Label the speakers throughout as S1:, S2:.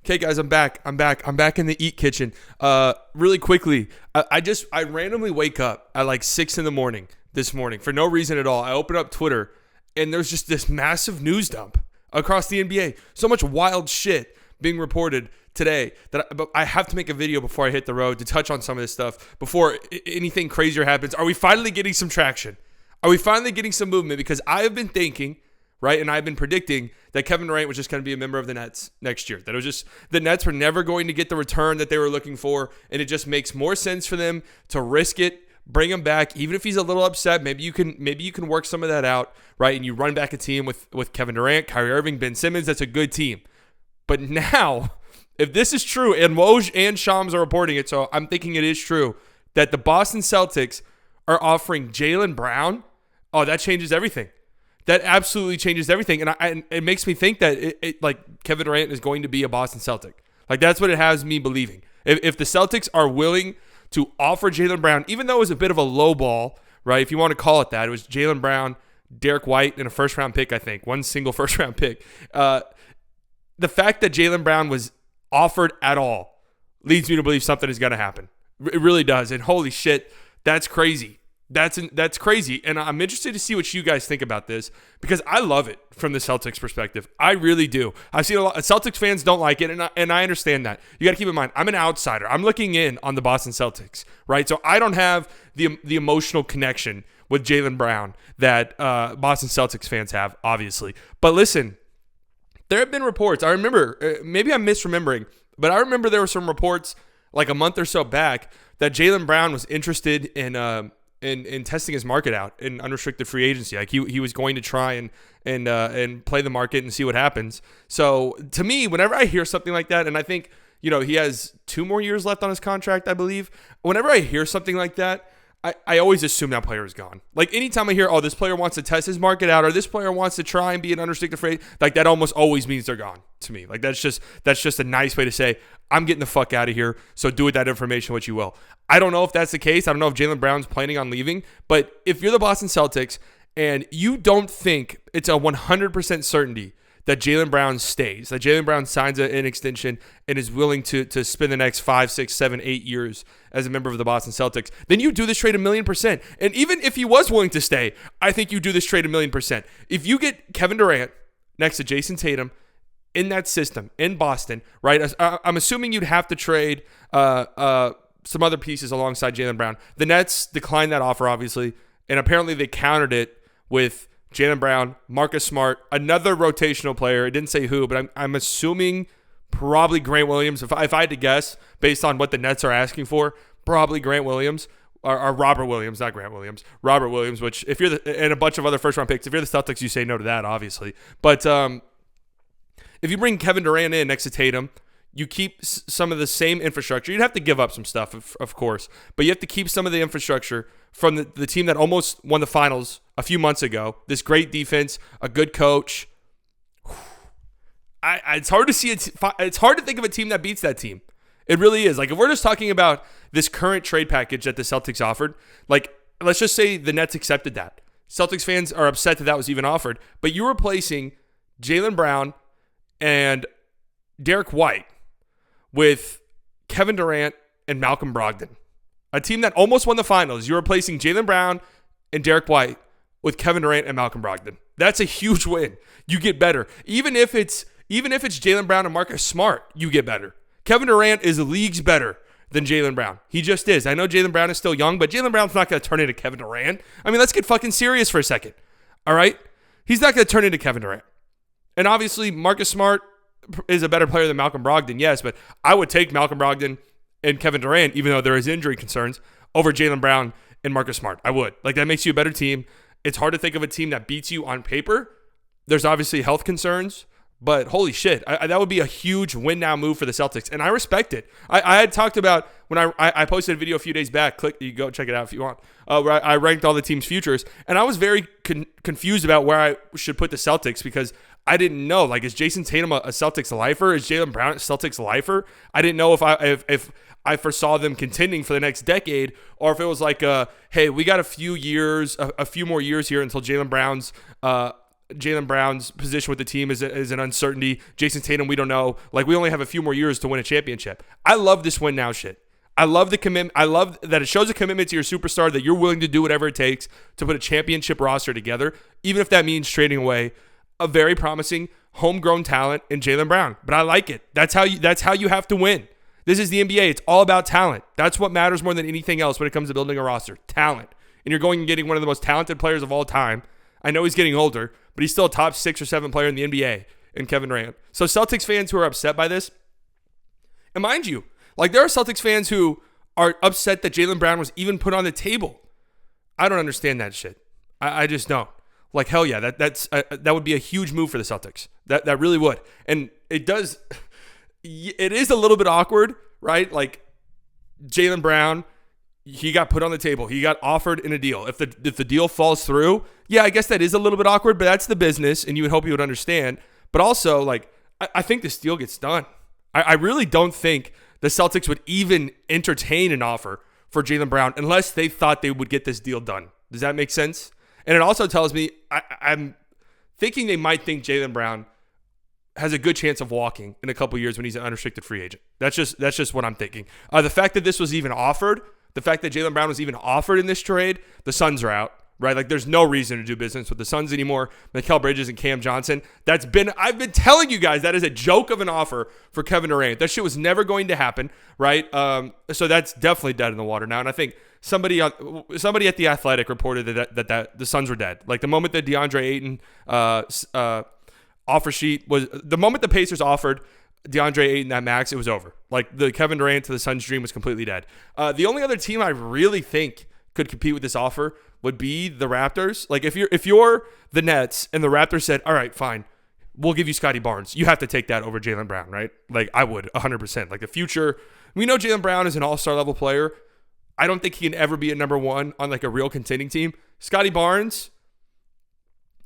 S1: Okay, guys, I'm back. I'm back in the Eat Kitchen. Really quickly, I randomly wake up at like 6 in the morning this morning for no reason at all. I open up Twitter, and there's just this massive news dump across the NBA. So much wild shit being reported today that I have to make a video before I hit the road to touch on some of this stuff before anything crazier happens. Are we finally getting some traction? Are we finally getting some movement? Because I have been thinking, right, and I've been predicting that Kevin Durant was just going to be a member of the Nets next year. That it was just the Nets were never going to get the return that they were looking for, and it just makes more sense for them to risk it, bring him back, even if he's a little upset. Maybe you can work some of that out, right? And you run back a team with Kevin Durant, Kyrie Irving, Ben Simmons. That's a good team. But now, if this is true, and Woj and Shams are reporting it, so I'm thinking it is true, that the Boston Celtics are offering Jaylen Brown, oh, that changes everything. That absolutely changes everything. And it makes me think that like Kevin Durant is going to be a Boston Celtic. Like, that's what it has me believing. If the Celtics are willing to offer Jaylen Brown, even though it was a bit of a low ball, right? If you want to call it that, it was Jaylen Brown, Derek White, and a first-round pick, I think. One single first-round pick. The fact that Jaylen Brown was offered at all leads me to believe something is going to happen. It really does. And holy shit, that's crazy. That's crazy, and I'm interested to see what you guys think about this because I love it from the Celtics perspective. I really do. I've seen a lot. Celtics fans don't like it, and I understand that. You got to keep in mind, I'm an outsider. I'm looking in on the Boston Celtics, right? So I don't have the emotional connection with Jaylen Brown that Boston Celtics fans have, obviously. But listen, there have been reports. I remember, maybe I'm misremembering, but I remember there were some reports like a month or so back that Jaylen Brown was interested in testing his market out in unrestricted free agency. Like he was going to try and play the market and see what happens. So to me, whenever I hear something like that, and I think, he has 2 more years left on his contract, I believe. Whenever I hear something like that, I always assume that player is gone. Like anytime I hear, oh, this player wants to test his market out, or this player wants to try and be an unrestricted free, like that almost always means they're gone to me. Like that's just a nice way to say, I'm getting the fuck out of here, so do with that information what you will. I don't know if that's the case. I don't know if Jaylen Brown's planning on leaving, but if you're the Boston Celtics and you don't think it's a 100% certainty that Jaylen Brown stays, that Jaylen Brown signs an extension and is willing to spend the next 5, 6, 7, 8 years as a member of the Boston Celtics, then you do this trade 1,000,000%. And even if he was willing to stay, I think you do this trade 1,000,000%. If you get Kevin Durant next to Jason Tatum in that system in Boston, right? I'm assuming you'd have to trade some other pieces alongside Jaylen Brown. The Nets declined that offer, obviously, and apparently they countered it with Jaylen Brown, Marcus Smart, another rotational player. It didn't say who, but I'm assuming probably Grant Williams. If I had to guess, based on what the Nets are asking for, probably Grant Williams or Robert Williams, not Grant Williams. Robert Williams, which if you're and a bunch of other first-round picks. If you're the Celtics, you say no to that, obviously. But if you bring Kevin Durant in next to Tatum, you keep some of the same infrastructure. You'd have to give up some stuff, of course, but you have to keep some of the infrastructure from the team that almost won the finals a few months ago. This great defense, a good coach. It's hard to see it's hard to think of a team that beats that team. It really is. Like, if we're just talking about this current trade package that the Celtics offered, like, let's just say the Nets accepted that. Celtics fans are upset that was even offered, but you're replacing Jaylen Brown and Derek White with Kevin Durant and Malcolm Brogdon. A team that almost won the finals. You're replacing Jaylen Brown and Derek White with Kevin Durant and Malcolm Brogdon. That's a huge win. You get better. Even if it's Jaylen Brown and Marcus Smart, you get better. Kevin Durant is leagues better than Jaylen Brown. He just is. I know Jaylen Brown is still young, but Jaylen Brown's not going to turn into Kevin Durant. I mean, let's get fucking serious for a second. All right? He's not going to turn into Kevin Durant. And obviously, Marcus Smart is a better player than Malcolm Brogdon, yes, but I would take Malcolm Brogdon and Kevin Durant, even though there is injury concerns, over Jaylen Brown and Marcus Smart. I would. Like, that makes you a better team. It's hard to think of a team that beats you on paper. There's obviously health concerns, but holy shit, that would be a huge win now move for the Celtics, and I respect it. I had talked about when I posted a video a few days back. You go check it out if you want. Where I ranked all the team's futures, and I was very confused about where I should put the Celtics because I didn't know. Like, is Jason Tatum a Celtics lifer? Is Jaylen Brown a Celtics lifer? I didn't know if I foresaw them contending for the next decade, or if it was like, hey, we got a few more years here until Jaylen Brown's Jaylen Brown's position with the team is an uncertainty. Jason Tatum, we don't know. Like, we only have a few more years to win a championship. I love this win now shit. I love the commitment. I love that it shows a commitment to your superstar, that you're willing to do whatever it takes to put a championship roster together, even if that means trading away a very promising homegrown talent in Jaylen Brown. But I like it. That's how you have to win. This is the NBA. It's all about talent. That's what matters more than anything else when it comes to building a roster. Talent. And you're going and getting one of the most talented players of all time. I know he's getting older, but he's still a top 6 or 7 player in the NBA in Kevin Durant. So Celtics fans who are upset by this, and mind you, like, there are Celtics fans who are upset that Jaylen Brown was even put on the table. I don't understand that shit. I just don't. Like, hell yeah, that would be a huge move for the Celtics. That really would. And it does. It is a little bit awkward, right? Like, Jaylen Brown, he got put on the table. He got offered in a deal. If the deal falls through, yeah, I guess that is a little bit awkward, but that's the business, and you would hope you would understand. But also, like, I think this deal gets done. I really don't think the Celtics would even entertain an offer for Jaylen Brown unless they thought they would get this deal done. Does that make sense? And it also tells me I'm thinking they might think Jaylen Brown has a good chance of walking in a couple years when he's an unrestricted free agent. That's just what I'm thinking. The fact that this was even offered, the fact that Jaylen Brown was even offered in this trade, the Suns are out, right? Like, there's no reason to do business with the Suns anymore. Mikal Bridges and Cam Johnson. I've been telling you guys that is a joke of an offer for Kevin Durant. That shit was never going to happen, right? So that's definitely dead in the water now. And I think somebody at The Athletic reported that the Suns were dead. Like, the moment that DeAndre Ayton offer sheet was, the moment the Pacers offered DeAndre Ayton that max, it was over. Like, the Kevin Durant to the Suns dream was completely dead. The only other team I really think could compete with this offer would be the Raptors. Like, if you're the Nets and the Raptors said, all right, fine, we'll give you Scotty Barnes, you have to take that over Jaylen Brown, right? Like, I would 100%. Like, the future, we know Jaylen Brown is an all-star level player. I don't think he can ever be a number one on, like, a real contending team. Scotty Barnes,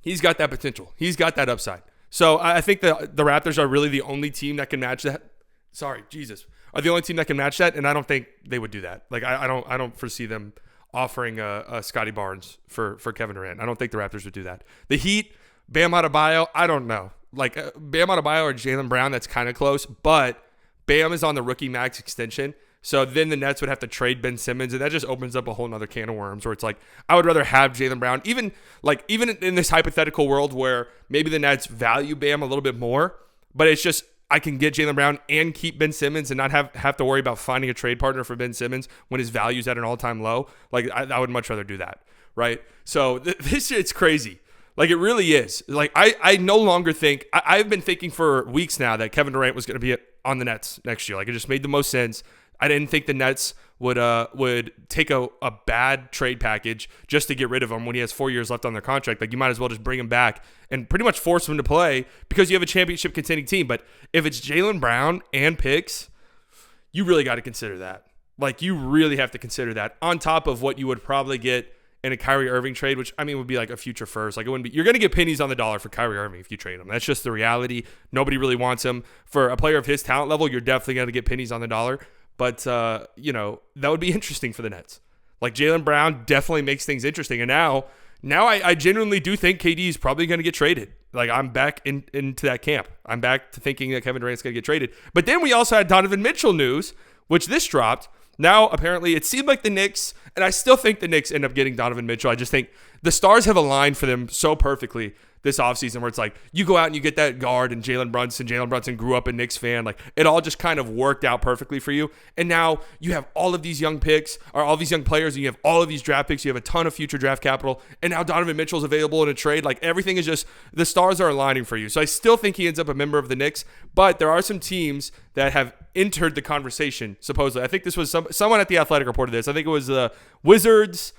S1: he's got that potential. He's got that upside. So I think the Raptors are really the only team that can match that. Sorry, Jesus. Are the only team that can match that, and I don't think they would do that. Like, I don't foresee them offering a Scotty Barnes for Kevin Durant. I don't think the Raptors would do that. The Heat, Bam Adebayo, I don't know. Like, Bam Adebayo or Jaylen Brown, that's kind of close, but Bam is on the rookie max extension. So then the Nets would have to trade Ben Simmons, and that just opens up a whole nother can of worms where it's like, I would rather have Jaylen Brown, even in this hypothetical world where maybe the Nets value Bam a little bit more, but it's just, I can get Jaylen Brown and keep Ben Simmons and not have to worry about finding a trade partner for Ben Simmons when his value's at an all-time low. Like, I would much rather do that, right? So this shit's crazy. Like, it really is. Like, I no longer think, I've been thinking for weeks now that Kevin Durant was going to be on the Nets next year. Like, it just made the most sense. I didn't think the Nets would take a bad trade package just to get rid of him when he has 4 years left on their contract. Like, you might as well just bring him back and pretty much force him to play because you have a championship contending team. But if it's Jaylen Brown and picks, you really got to consider that. Like, you really have to consider that on top of what you would probably get in a Kyrie Irving trade, which, I mean, would be like a future first. Like, it wouldn't be, you're going to get pennies on the dollar for Kyrie Irving if you trade him. That's just the reality. Nobody really wants him. For a player of his talent level, you're definitely going to get pennies on the dollar. But, that would be interesting for the Nets. Like, Jaylen Brown definitely makes things interesting. And now I genuinely do think KD is probably going to get traded. Like, I'm back into that camp. I'm back to thinking that Kevin Durant's going to get traded. But then we also had Donovan Mitchell news, which this dropped. Now, apparently, it seemed like the Knicks, and I still think the Knicks end up getting Donovan Mitchell. I just think the stars have aligned for them so perfectly this offseason where it's like, you go out and you get that guard and Jalen Brunson. Jalen Brunson grew up a Knicks fan. Like, it all just kind of worked out perfectly for you. And now you have all of these young picks, or all these young players, and you have all of these draft picks. You have a ton of future draft capital. And now Donovan Mitchell's available in a trade. Like, everything is just, the stars are aligning for you. So I still think he ends up a member of the Knicks, but there are some teams that have entered the conversation, supposedly. I think this was someone at The Athletic reported this. I think it was the Wizards.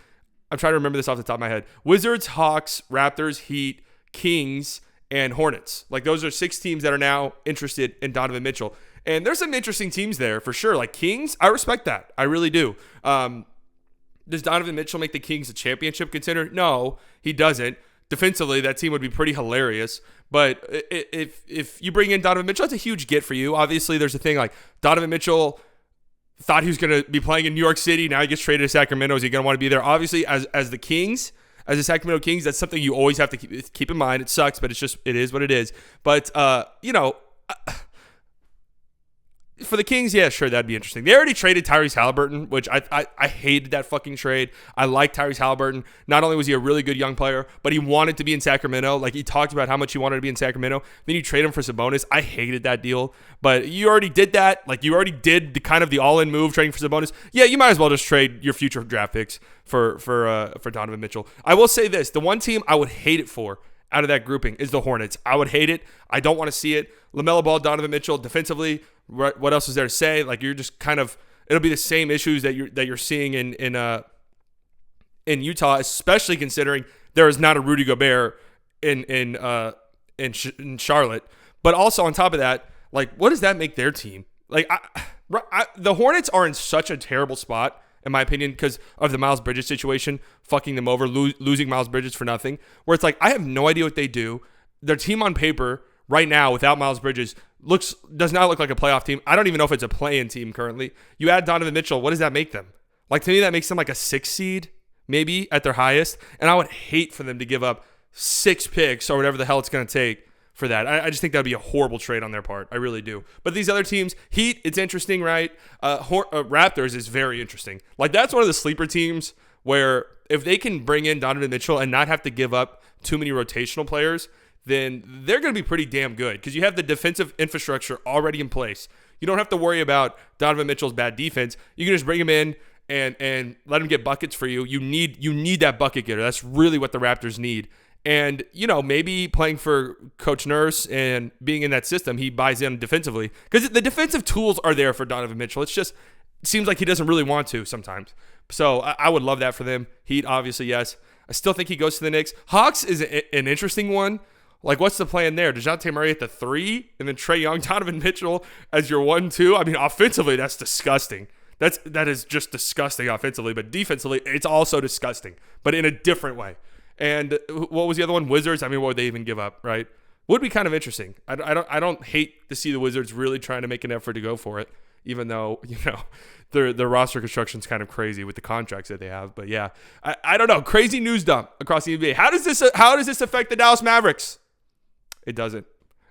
S1: I'm trying to remember this off the top of my head. Wizards, Hawks, Raptors, Heat, Kings, and Hornets. Like, those are 6 teams that are now interested in Donovan Mitchell. And there's some interesting teams there for sure. Like, Kings, I respect that. I really do. Does Donovan Mitchell make the Kings a championship contender? No, he doesn't. Defensively, that team would be pretty hilarious. But if you bring in Donovan Mitchell, that's a huge get for you. Obviously, there's a thing like Donovan Mitchell thought he was going to be playing in New York City. Now he gets traded to Sacramento. Is he going to want to be there? Obviously, as the Kings, as a Sacramento Kings, that's something you always have to keep in mind. It sucks, but it is what it is. But, for the Kings, yeah, sure, that'd be interesting. They already traded Tyrese Halliburton, which I hated that fucking trade. I like Tyrese Halliburton. Not only was he a really good young player, but he wanted to be in Sacramento. Like, he talked about how much he wanted to be in Sacramento. Then you trade him for Sabonis. I hated that deal. But you already did that. Like, you already did the all-in move, trading for Sabonis. Yeah, you might as well just trade your future draft picks for Donovan Mitchell. I will say this. The one team I would hate it for out of that grouping is the Hornets. I would hate it. I don't want to see it. LaMelo Ball, Donovan Mitchell, defensively, what else is there to say? Like, you're just kind of, it'll be the same issues that you're seeing in Utah, especially considering there is not a Rudy Gobert in Charlotte. But also on top of that, like, what does that make their team? Like, the Hornets are in such a terrible spot, in my opinion, because of the Miles Bridges situation, fucking them over, losing Miles Bridges for nothing, where it's like, I have no idea what they do. Their team on paper right now without Miles Bridges does not look like a playoff team. I don't even know if it's a play-in team currently. You add Donovan Mitchell, what does that make them? Like, to me, that makes them like a 6 seed, maybe, at their highest. And I would hate for them to give up 6 picks or whatever the hell it's going to take for that. I just think that would be a horrible trade on their part. I really do. But these other teams, Heat, it's interesting, right? Raptors is very interesting. Like, that's one of the sleeper teams where if they can bring in Donovan Mitchell and not have to give up too many rotational players, then they're going to be pretty damn good because you have the defensive infrastructure already in place. You don't have to worry about Donovan Mitchell's bad defense. You can just bring him in and let him get buckets for you. You need that bucket getter. That's really what the Raptors need. And, maybe playing for Coach Nurse and being in that system, he buys in defensively. Because the defensive tools are there for Donovan Mitchell. It seems like he doesn't really want to sometimes. So I would love that for them. Heat, obviously, yes. I still think he goes to the Knicks. Hawks is an interesting one. Like, what's the plan there? DeJounte Murray at the 3, and then Trae Young, Donovan Mitchell as your 1-2? I mean, offensively, that's disgusting. That is just disgusting offensively, but defensively, it's also disgusting, but in a different way. And what was the other one? Wizards. I mean, what would they even give up, right? Would be kind of interesting. I don't hate to see the Wizards really trying to make an effort to go for it, even though their roster construction is kind of crazy with the contracts that they have. But yeah, I don't know. Crazy news dump across the NBA. How does this affect the Dallas Mavericks? It doesn't.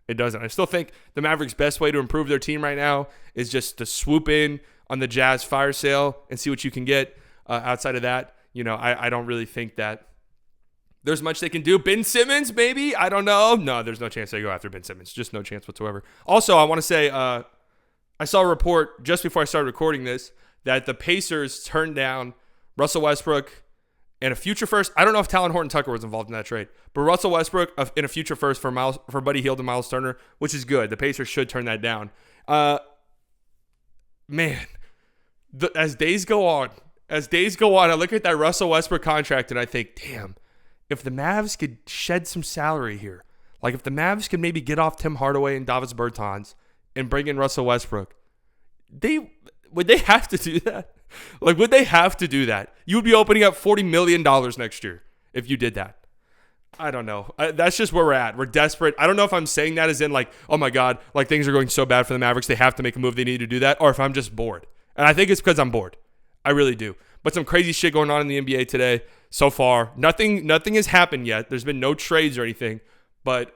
S1: I still think the Mavericks' best way to improve their team right now is just to swoop in on the Jazz fire sale and see what you can get. Outside of that, I don't really think that there's much they can do. Ben Simmons, maybe? I don't know. No, there's no chance they go after Ben Simmons. Just no chance whatsoever. Also, I want to say I saw a report just before I started recording this that the Pacers turned down Russell Westbrook and a future first. I don't know if Talon Horton-Tucker was involved in that trade, but Russell Westbrook in a future first for Buddy Hield and Miles Turner, which is good. The Pacers should turn that down. As days go on, I look at that Russell Westbrook contract and I think, damn, if the Mavs could shed some salary here, like if the Mavs could maybe get off Tim Hardaway and Davis Bertans and bring in Russell Westbrook, would they have to do that? Like, would they have to do that? You would be opening up $40 million next year if you did that. I don't know. That's just where we're at. We're desperate. I don't know if I'm saying that as in like, oh my God, like things are going so bad for the Mavericks, they have to make a move, they need to do that, or if I'm just bored. And I think it's because I'm bored. I really do. But some crazy shit going on in the NBA today so far. Nothing has happened yet. There's been no trades or anything. But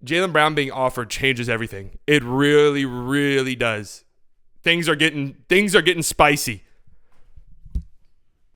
S1: Jaylen Brown being offered changes everything. It really, really does. Things are getting spicy.